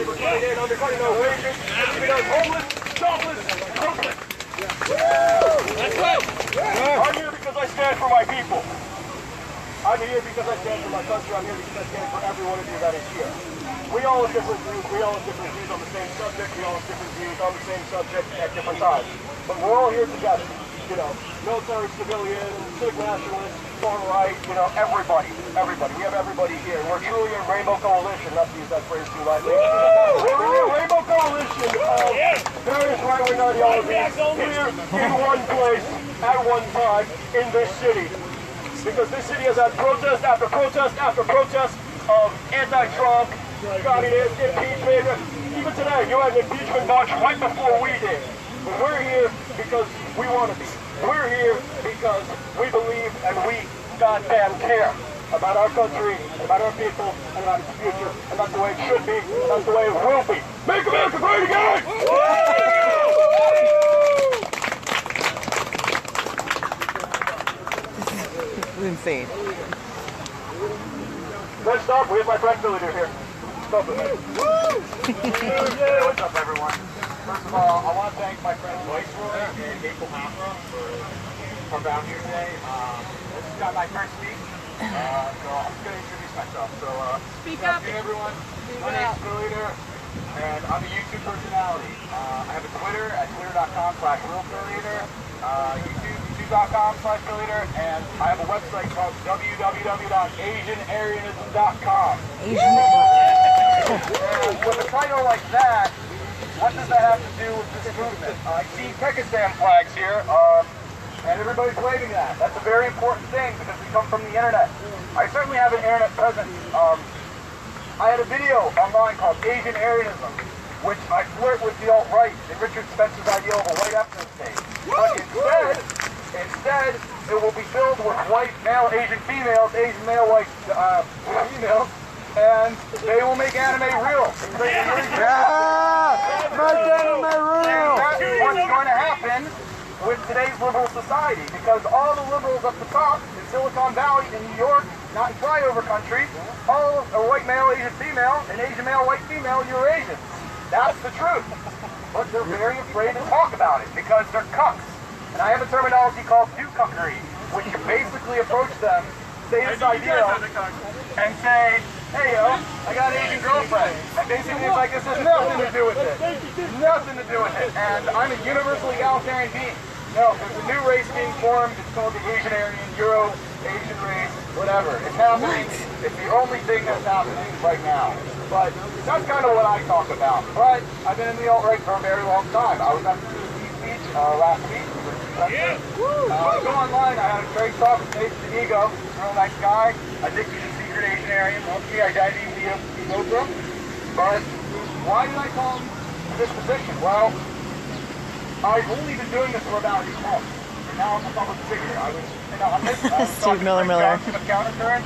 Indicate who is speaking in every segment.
Speaker 1: labor coming in, undercutting our wages, keeping us homeless, jobless, and hopeless.
Speaker 2: That's right.
Speaker 1: I'm here because I stand for my people. I'm here because I stand for my country. I'm here because I stand for every one of you that is here. We all have different views. We all have different views on the same subject. We all have different views on the same subject at different times. But we're all here together. You know, military, civilian, civic nationalists, far right, you know, everybody. We have everybody here. We're truly a rainbow coalition, not to use that phrase too lightly. We're a rainbow coalition of various right-wing ideologies here in one place at one time in this city. Because this city has had protest after protest after protest of anti-Trump, communist, impeachment. Even today, you had an impeachment march right before we did. But we're here because we want to be. We're here because we believe and we goddamn care about our country, about our people, and about its future. And that's the way it should be, and that's the way it will be. Make America great again!
Speaker 3: This is insane.
Speaker 1: Next up, we have my friend Pilleater here. Stop with me. Hey, what's up, everyone? First of all, I want to thank my friends Viceroy and Maple Hamra for down here today. This is my first speech, so I'm just going to introduce myself. So,
Speaker 4: Speak up.
Speaker 1: Good afternoon, everyone. My name is Pilleater, and I'm a YouTube personality. I have a Twitter at twitter.com/realpilleater, youtube.com/Pilleater, and I have a website called www.asianarianism.com. And with a title like that, what does that have to do with this movement? I see Kekistan flags here, and everybody's waving that. That's a very important thing because we come from the internet. I certainly have an internet presence. I had a video online called Asian Arianism, which I flirt with the alt-right and Richard Spencer's ideal of a white ethnic state. But instead, it will be filled with white male Asian females, Asian male white females, and they will make anime real. That's what's going to happen with today's liberal society, because all the liberals up the top in Silicon Valley in New York, not in flyover country, all are white male Asian female and Asian male white female Eurasians. That's the truth. But they're very afraid to talk about it because they're cucks. And I have a terminology called do-cuckery, which you basically approach them, say this idea, and say, hey yo, I got an Asian girlfriend. And basically it's like, this has nothing to do with it. Nothing to do with it. And I'm a universally egalitarian being. No, there's a new race being formed. It's called the Asian Aryan, Euro-Asian race, whatever. It's happening. It's the only thing that's happening right now. But that's kind of what I talk about. But I've been in the alt-right for a very long time. I was at the speech last week. Go online. I had a great talk with Nathan Ego. Real nice guy. I think he's a secret Asian Aryan. What's the identity we go from? But why did I come to this position? Well, I've only been doing this for about 8 months, and now I'm a public figure. I was, on this,
Speaker 3: Steve Miller.
Speaker 1: Johnson of Countercurrent,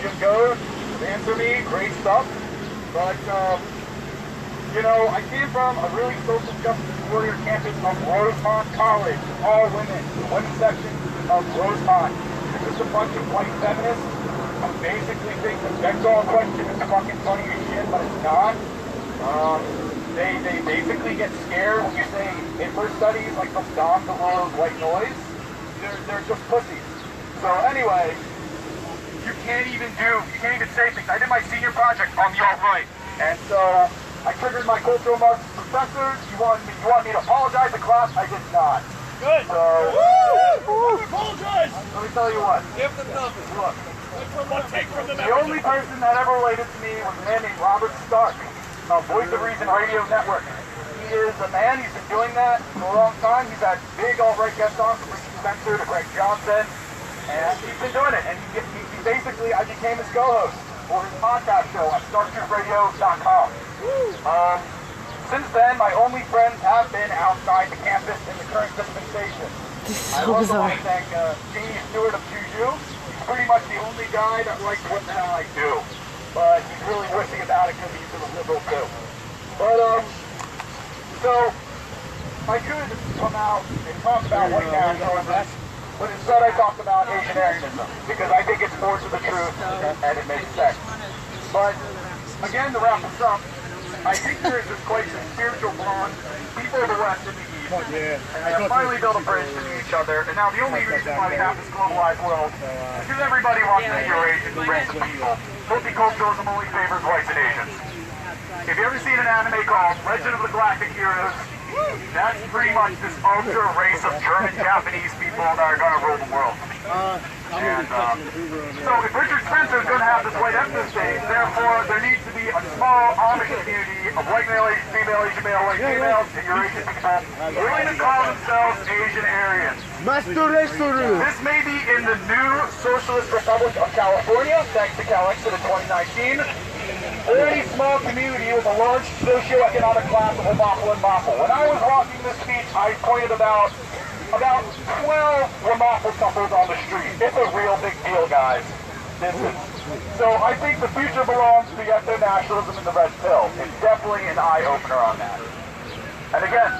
Speaker 1: Jim Goad, Answer Me, great stuff. But, you know, I came from a really social justice warrior campus of Rosemont College, all women, the women's section of Rosemont. It's just a bunch of white feminists who basically think the sex-all question is fucking funny as shit, but it's not. They basically get scared when you say inverse studies, like some Don DeLore's white noise. They're just pussies. So anyway, you can't even say things. I did my senior project on the alt-right, and so I triggered my cultural Marxist professors. You want me to apologize to class? I did not.
Speaker 2: Good.
Speaker 1: So
Speaker 2: Apologize.
Speaker 1: let me tell you what.
Speaker 2: Give them nothing.
Speaker 1: Look,
Speaker 2: One take from the
Speaker 1: the only person that ever related to me was a man named Robert Stark. Voice of Reason Radio Network. He is a man, he's been doing that for a long time. He's had big alt-right guests on from Richard Spencer to Greg Johnson, and he's been doing it. And he basically, I became his co-host for his podcast show at StarTruthRadio.com. Since then, my only friends have been outside the campus in the current dispensation. I also want to thank Jamie Stewart of Juju. He's pretty much the only guy that likes what the hell I do. But he's really wishing about it because he's a liberal too. But, so, I could come out and talk about white nationalism, but instead I talked about Asian Aryanism, because I think it's more to the truth and it makes sense. But again, to wrap this up, I think there is this quite some spiritual bond, people of the West and the East, and they have finally built a bridge to meet each other, and now the only reason why we have this globalized world is because everybody wants to be Eurasian race of people. Multiculturalism only favors whites and Asians. If you ever seen an anime called Legend of the Galactic Heroes, that's pretty much this ultra race of German Japanese people that are going to rule the world. And, so if Richard Spencer is going to have this white ethnic state, therefore there needs to be a small Amish community of white male, Asian female, Asian male, white females, and Eurasian people willing to call themselves Asian Aryans. This may be in the new Socialist Republic of California, thanks to CalExit in 2019, or any small community with a large socioeconomic class of Waffle and Waffle. When I was walking this speech, I pointed about 12 Waffle couples on the street. It's a real big deal, guys. So I think the future belongs to the ethno-nationalism and the red pill. It's definitely an eye-opener on that. And again,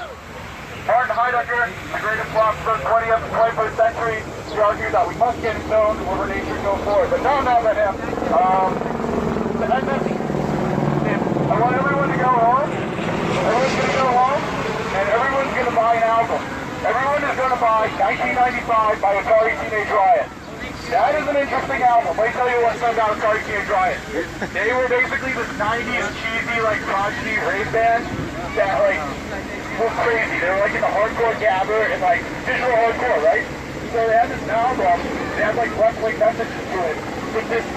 Speaker 1: Martin Heidegger, the greatest philosopher of the 20th and 21st century, he argued that we must get it known over nature and go forward. But no, not let him. I want everyone to go home. Everyone's going to go home, and everyone's going to buy an album. Everyone is going to buy 1995 by Atari Teenage Riot. That is an interesting album. Let me tell you what song about Atari Teenage Riot. They were basically this 90s cheesy, like, progeny rave band that, like, was crazy. They were, like, in the hardcore gabber and, like, digital hardcore, right? So they had this album. They had, like, left-wing messages to it. With this,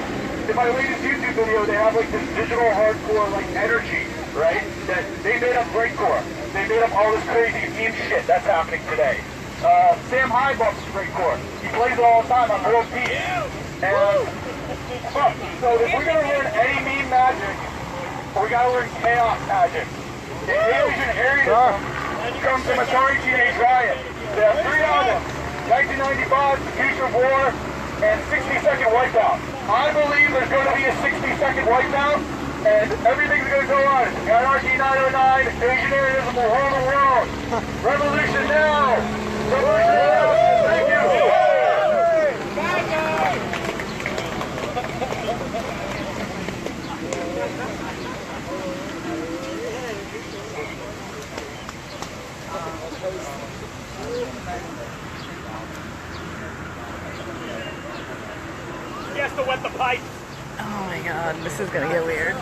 Speaker 1: in my latest YouTube video, they have, like, this digital hardcore, like, energy, right? That they made up breakcore. They made up all this crazy meme shit that's happening today. Sam Hyde bumps breakcore. He plays it all the time on World Peace. And so if we're gonna learn any meme magic, we gotta learn chaos magic. The Asian Aryanism comes from Atari Teenage Riot. They have 3 albums: 1995, The Future of War, and 60-Second Wipeout. I believe there's going to be a 60-second wipeout. And everything's going to go on. Anarchy 909, Asian Aryanism will rule the world. Revolution now! Revolution now! Thank you!
Speaker 2: He has to wet the pipe.
Speaker 3: Oh my god, this is gonna get weird.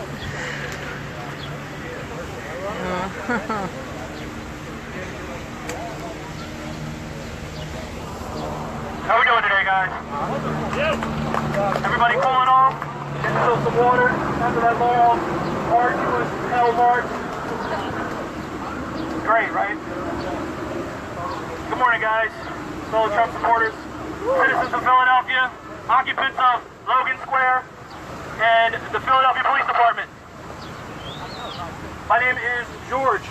Speaker 1: How we doing today, guys? Everybody cooling off? Getting yourself some water after that long, arduous hell march? Great, right? Good morning, guys. Fellow Trump supporters, citizens of Philadelphia, occupants of Logan Square, and the Philadelphia Police Department. My name is George,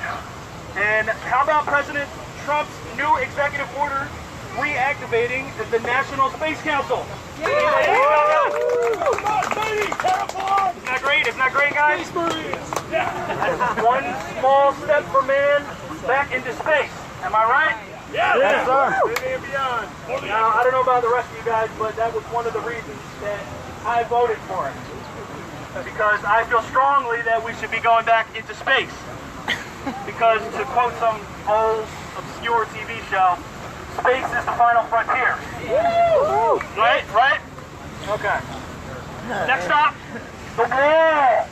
Speaker 1: and how about President Trump's new executive order reactivating the National Space Council? Isn't that great? Isn't that great, guys? That's one small step for man back into space. Am I right?
Speaker 2: Yeah,
Speaker 1: Yes, sir.
Speaker 2: and beyond.
Speaker 1: Now, I don't know about the rest of you guys, but that was one of the reasons that I voted for it. Because I feel strongly that we should be going back into space. Because, to quote some old, obscure TV show, space is the final frontier. Right? Right? Okay. Next stop, the wall.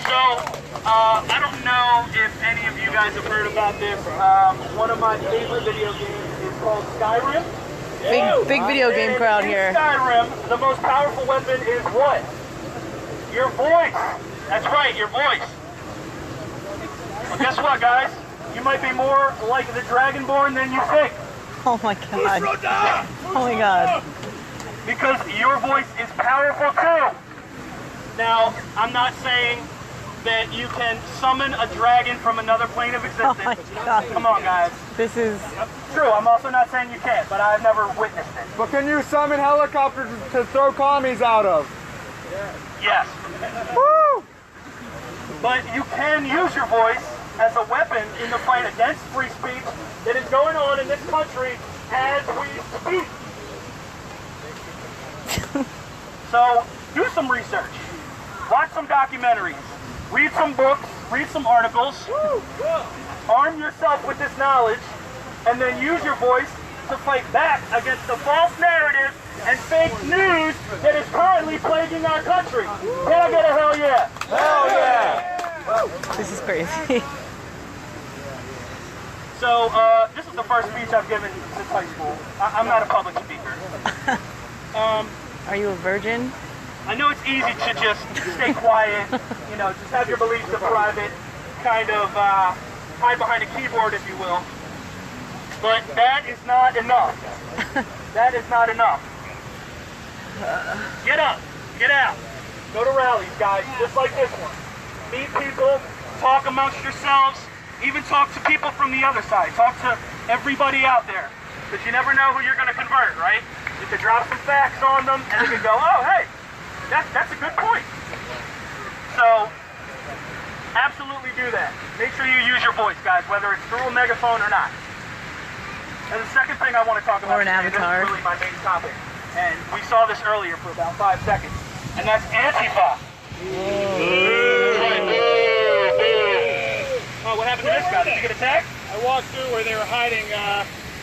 Speaker 1: So, I don't know if any of you guys have heard about this. One of my favorite video games is called Skyrim.
Speaker 3: Big video game crowd
Speaker 1: in
Speaker 3: here.
Speaker 1: Skyrim, the most powerful weapon is what? Your voice. That's right, your voice. Well, guess what, guys? You might be more like the Dragonborn than you think.
Speaker 3: Oh my god. Oh my god.
Speaker 1: Because your voice is powerful too. Now, I'm not saying that you can summon a dragon from another plane of
Speaker 3: Oh
Speaker 1: existence.
Speaker 3: my god.
Speaker 1: Come on, guys.
Speaker 3: This is...
Speaker 1: True, I'm also not saying you can't, but I've never witnessed it.
Speaker 4: But can you summon helicopters to throw commies out of?
Speaker 1: Yes.
Speaker 4: Woo!
Speaker 1: But you can use your voice as a weapon in the fight against free speech that is going on in this country as we speak. So do some research, watch some documentaries, read some books, read some articles, arm yourself with this knowledge, and then use your voice to fight back against the false narrative and fake news that is currently plaguing our country. Can I get a hell yeah? Hell yeah!
Speaker 3: This is crazy.
Speaker 1: So, this is the first speech I've given since high school. I'm not a public speaker.
Speaker 3: Are you a virgin?
Speaker 1: I know it's easy to just stay quiet, you know, just have your beliefs in private, kind of hide behind a keyboard, if you will. But that is not enough. That is not enough. Get up, get out, go to rallies, guys, just like this one. Meet people, talk amongst yourselves, even talk to people from the other side. Talk to everybody out there, because you never know who you're going to convert, right? You could drop some facts on them, and they could go, oh, hey, that's a good point. So, absolutely do that. Make sure you use your voice, guys, whether it's through a megaphone or not. And the second thing I want to talk about
Speaker 3: Or an
Speaker 1: today,
Speaker 3: avatar.
Speaker 1: this is really my main topic, and we saw this earlier for about 5 seconds, and that's Antifa. Oh, what happened to this guy? Did you get attacked?
Speaker 2: I walked through where they were hiding,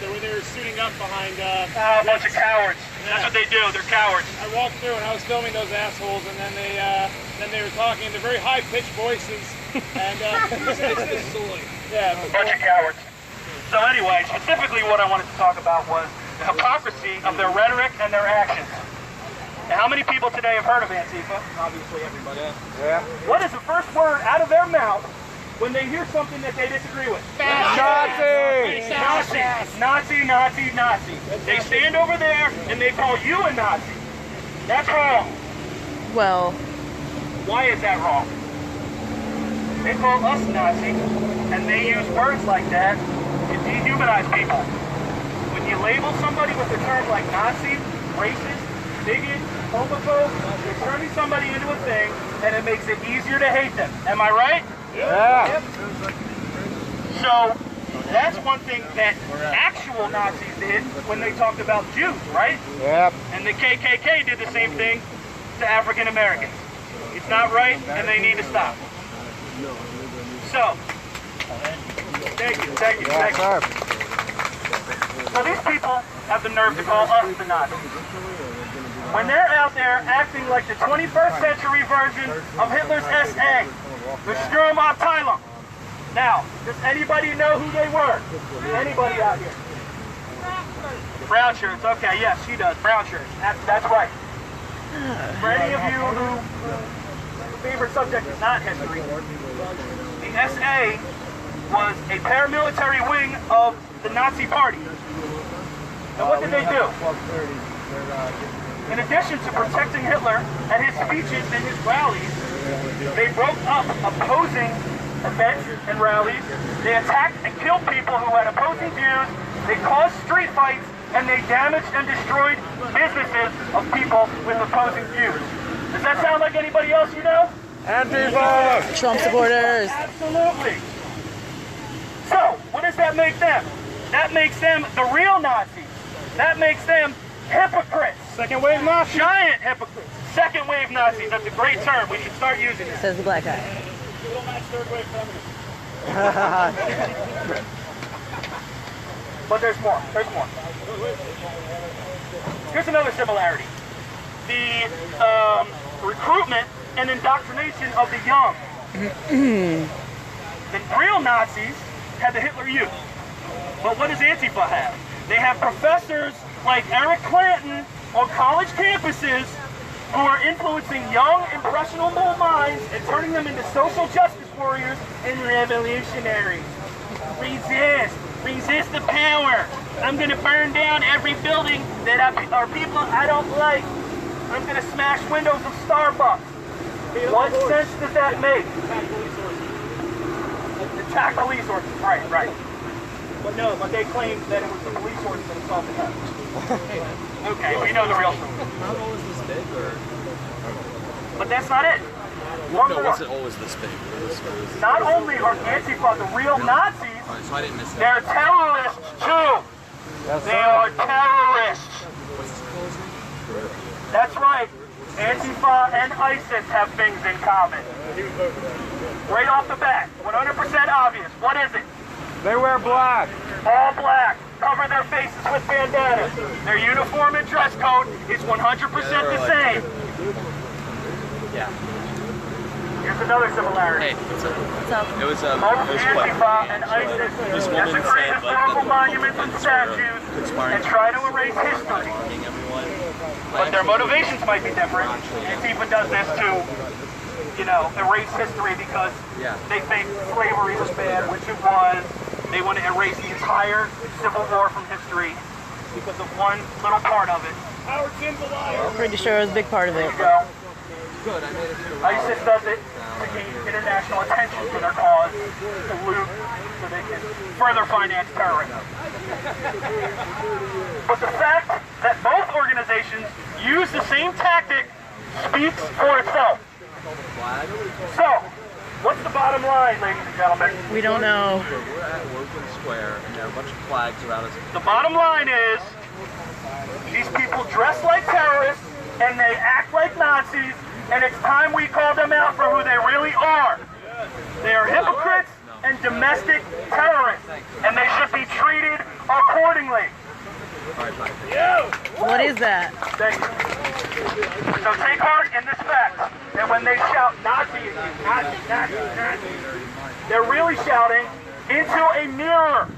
Speaker 2: they were suiting up behind,
Speaker 1: A bunch of cowards. That's what they do. They're cowards.
Speaker 2: I walked through and I was filming those assholes, and then they were talking in their very high-pitched voices, and yeah,
Speaker 1: A bunch of cowards. So anyway, specifically what I wanted to talk about was the hypocrisy of their rhetoric and their actions. Now, how many people today have heard of Antifa? Obviously everybody.
Speaker 4: Yeah.
Speaker 1: What is the first word out of their mouth when they hear something that they disagree with?
Speaker 4: Nazi!
Speaker 1: Nazi! Nazi, Nazi, Nazi. They stand over there and they call you a Nazi. That's wrong.
Speaker 3: Well,
Speaker 1: Why is that wrong? They call us Nazi, and they use words like that to dehumanize people. When you label somebody with a term like Nazi, racist, bigot, homophobe, you're turning somebody into a thing, and it makes it easier to hate them. Am I right?
Speaker 4: Yeah.
Speaker 1: So, that's one thing that actual Nazis did when they talked about Jews, right?
Speaker 4: Yep.
Speaker 1: And the KKK did the same thing to African Americans. It's not right, and they need to stop. So, thank you.
Speaker 4: Yeah, sir.
Speaker 1: So these people have the nerve to call us the Nazis. When they're out there acting like the 21st century version of Hitler's SA, the Sturmabteilung. Now, does anybody know who they were? Anybody out here? Brown shirts, okay, yes, she does, brown shirts, that's right. For any of you whose favorite subject is not history, the SA was a paramilitary wing of the Nazi Party. And what did they do? In addition to protecting Hitler and his speeches and his rallies, they broke up opposing events and rallies. They attacked and killed people who had opposing views. They caused street fights, and they damaged and destroyed businesses of people with opposing views. Does that sound like anybody else you know?
Speaker 4: Antifa!
Speaker 3: Trump supporters.
Speaker 1: Absolutely. So, what does that make them? That makes them the real Nazis. That makes them hypocrites.
Speaker 4: Second wave Nazi.
Speaker 1: Giant hypocrites. Second wave Nazis. That's a great term. We should start using it.
Speaker 3: Says the black guy.
Speaker 2: Little match third wave feminists.
Speaker 1: But there's more. There's more. Here's another similarity. The recruitment and indoctrination of the young. The real Nazis had the Hitler Youth. But what does Antifa have? They have professors like Eric Clanton on college campuses who are influencing young, impressionable minds and turning them into social justice warriors and revolutionaries. Resist. Resist the power. I'm going to burn down every building that are people I don't like. I'm going to smash windows of Starbucks. What sense does that make? Attack police sources. Right. But no, but they claim that it was the police sources that assaulted them. Okay, we know the real story. But that's not it. One more.
Speaker 5: wasn't always this big.
Speaker 1: Not only are Antifa the real Nazis,
Speaker 5: So I didn't miss that.
Speaker 1: they're terrorists too.
Speaker 4: Yes,
Speaker 1: They are terrorists. That's right. Antifa and ISIS have things in common. Right off the bat, 100% obvious. What is it?
Speaker 4: They wear black.
Speaker 1: All black. Cover their faces with bandanas. Their uniform and dress code is 100% the same.
Speaker 5: Yeah.
Speaker 1: Here's another similarity.
Speaker 5: Hey, what's up?
Speaker 3: What's up?
Speaker 5: It was
Speaker 1: Both Antifa and ISIS
Speaker 5: this woman
Speaker 1: desecrate
Speaker 5: saying
Speaker 1: historical monuments and statues and try to erase history.
Speaker 5: everyone.
Speaker 1: But their motivations might be different. Antifa does this to, you know, erase history because they think slavery was bad, which it was. They want to erase the entire Civil War from history because of one little part of it.
Speaker 2: Howard Zinn's a liar.
Speaker 3: Pretty sure it was a big part of
Speaker 1: There
Speaker 3: it.
Speaker 1: you go. ISIS does it to gain international attention for their cause, to loot, so they can further finance terrorism. But the fact that both organizations use the same tactic speaks for itself. So, what's the bottom line, ladies and gentlemen?
Speaker 3: We don't know.
Speaker 5: We're at Woodland Square, and there are a bunch of flags around us.
Speaker 1: The bottom line is, these people dress like terrorists, and they act like Nazis, and it's time we call them out for who they really are. They are hypocrites and domestic terrorists, and they should be treated accordingly.
Speaker 3: What is that?
Speaker 1: Thank you. So take heart in this fact that when they shout Nazi, Nazi, Nazi, Nazi, they're really shouting into a mirror.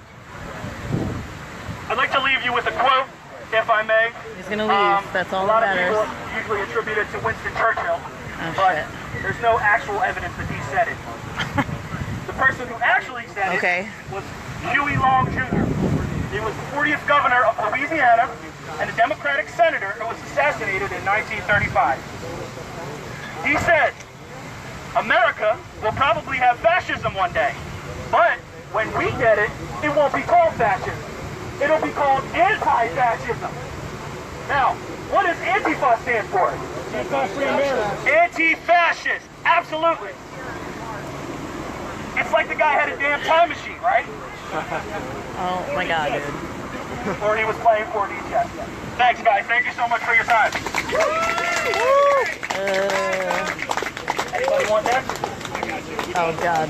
Speaker 1: I'd like to leave you with a quote, if I may.
Speaker 3: He's gonna leave. That's all
Speaker 1: a lot
Speaker 3: that matters.
Speaker 1: of people usually attribute it to Winston Churchill,
Speaker 3: Oh,
Speaker 1: but
Speaker 3: shit.
Speaker 1: there's no actual evidence that he said it. The person who actually said it was Huey Long Jr. He was the 40th governor of Louisiana and a Democratic senator who was assassinated in 1935. He said, America will probably have fascism one day, but when we get it, it won't be called fascism. It'll be called anti-fascism. Now, what does Antifa stand for? Anti-fascist, absolutely. It's like the guy had a damn time machine, right?
Speaker 3: Oh my god, dude.
Speaker 1: Or he was playing 4D chess. Thanks, guys. Thank you so much for your time. Anybody want next?
Speaker 3: Oh god.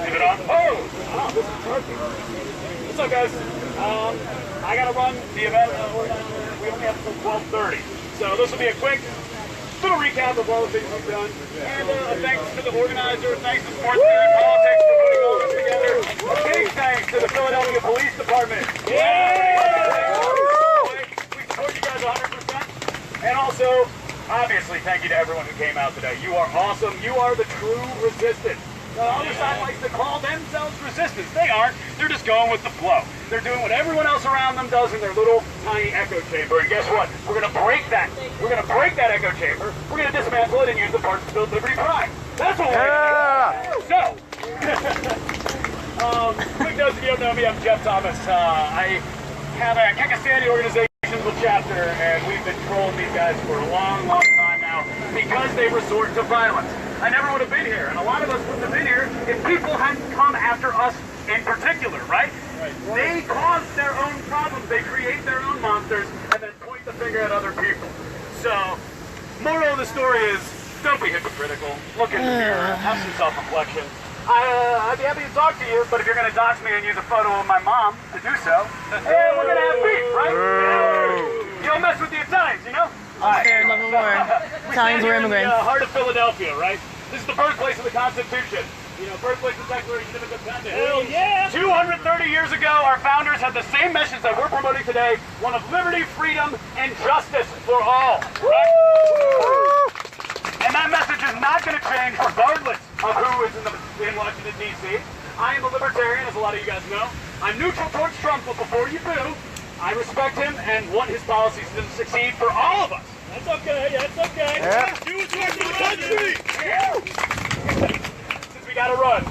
Speaker 1: Leave it on. Oh, this is perfect. What's up, guys? I gotta run the event. We only have until 12:30, so this will be a quick little recap of all the things we've done. And thanks to the organizer, thanks to Sports Spirit Politics for putting all this together. A big thanks to the Philadelphia Police Department. We support you guys 100%. And also, obviously, thank you to everyone who came out today. You are awesome. You are the true resistance. The other side likes to call themselves resistance. They aren't. They're just going with the flow. They're doing what everyone else around them does in their little tiny echo chamber. And guess what? We're going to break that. We're going to break that echo chamber. We're going to dismantle it and use the parts to build Liberty Prime. That's what we're going to do. So, quick notes if you don't know me, I'm Jeff Thomas. I have a Kekistan organization chapter, and we've been trolling these guys for a long, long time now because they resort to violence. I never would have been here, and a lot of us wouldn't have been here if people hadn't come after us in particular, right? They cause their own problems, they create their own monsters, and then point the finger at other people. So, moral of the story is, don't be hypocritical, look in the mirror, have some self-reflection. I'd be happy to talk to you, but if you're going to dox me and use a photo of my mom to do so, we're going to have beef, right? You don't mess with the Italians, you know?
Speaker 3: Scared, love the war. Italians were immigrants.
Speaker 1: The heart of Philadelphia, right? This is the birthplace of the Constitution. You know, birthplace of the Declaration of Independence. Hell yeah! 230 years ago, our founders had the same message that we're promoting today, one of liberty, freedom, and justice for all. Right? And that message is not going to change regardless of who is in Washington, D.C. I am a libertarian, as a lot of you guys know. I'm neutral towards Trump, but before you do, I respect him and want his policies to succeed for all of us. That's okay, that's okay. Yeah. Do what's right for the country. Since we got to run.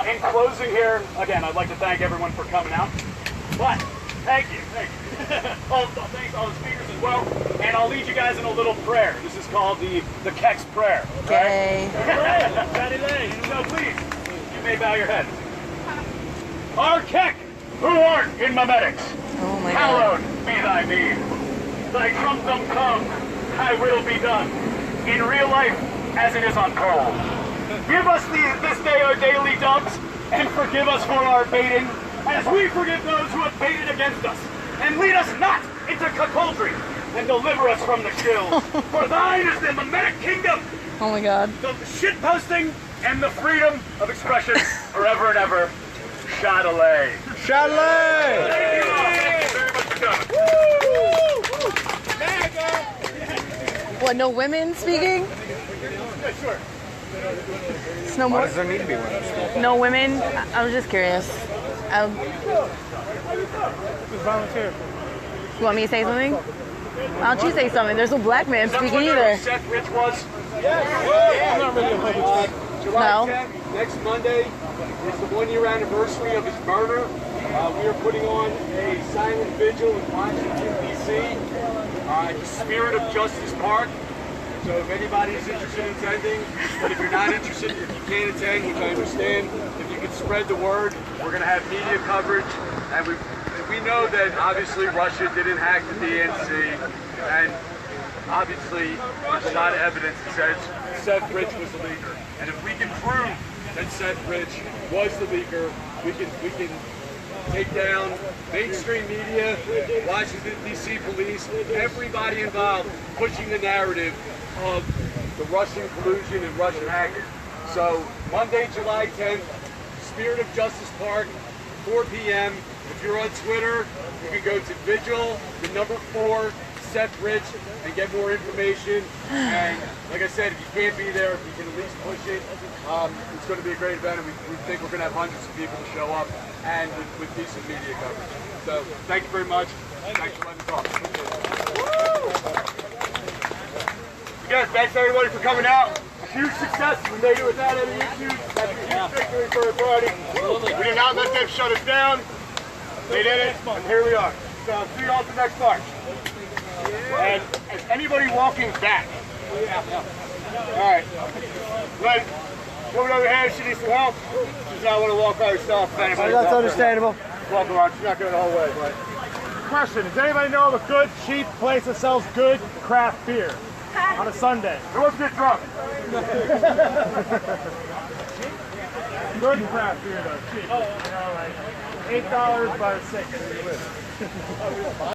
Speaker 1: In closing here, again, I'd like to thank everyone for coming out. But, thank you. Thanks all the speakers as well. And I'll lead you guys in a little prayer. This is called the Keks prayer.
Speaker 3: Okay.
Speaker 1: So please, you may bow your head. Our Kek, who art in memetics,
Speaker 3: Oh my god.
Speaker 1: hallowed be thy name. Thy trumpdom come, thy will be done, in real life as it is on coal. Give us this day our daily dumps, and forgive us for our baiting, as we forgive those who have baited against us. And lead us not into cuckoldry, and deliver us from the shill. For thine is the mimetic kingdom,
Speaker 3: Oh my god.
Speaker 1: the shit posting, and the freedom of expression forever and ever. Chatelet.
Speaker 4: Chalet!
Speaker 1: Thank you all. Thank you very much for coming.
Speaker 3: What, no women speaking?
Speaker 1: Yeah, sure.
Speaker 3: It's no
Speaker 4: Why
Speaker 3: more.
Speaker 4: does there need to be women?
Speaker 3: No women? I was just curious.
Speaker 4: Just volunteer.
Speaker 3: You want me to say something? Why don't you say something? There's no black man speaking
Speaker 1: Someone know
Speaker 3: either.
Speaker 1: who Seth Rich was?
Speaker 4: I'm not really a public
Speaker 6: July
Speaker 3: No.
Speaker 6: 10th, next Monday, is the 1-year anniversary of his murder. We are putting on a silent vigil in Washington, D.C. At the Spirit of Justice Park. So if anybody is interested in attending, but if you're not interested, if you can't attend, which I understand, if you could spread the word, we're going to have media coverage. And we know that obviously Russia didn't hack the DNC, and obviously there's a lot of evidence that says Seth Rich was the leaker. And if we can prove that Seth Rich was the leaker, we can take down mainstream media, Washington D.C. police, everybody involved pushing the narrative of the Russian collusion and Russian hacking. So Monday, July 10th, Spirit of Justice Park, 4 p.m. If you're on Twitter, you can go to Vigil, the number 4, Seth Rich, and get more information. And like I said, if you can't be there, if you can at least push it, it's going to be a great event, and we think we're going to have hundreds of people to show up, and with decent media coverage. So thank you very much. Thanks for letting me talk. Again, thanks everybody for coming out. A huge success. We made it without any issues. That's a huge victory for our party. We did not let them shut us down. They did it, and here we are. So see you all at the next march. And is anybody walking back? All right. Right. Woman over here, she needs some help. She does not want to walk by herself.
Speaker 4: That's understandable.
Speaker 1: Walk around. She's not going the whole way. But
Speaker 4: Question, does anybody know of a good, cheap place that sells good craft beer on a Sunday?
Speaker 1: who wants to get drunk?
Speaker 4: Good craft beer though, cheap. You know, like $8 by 6 where you live.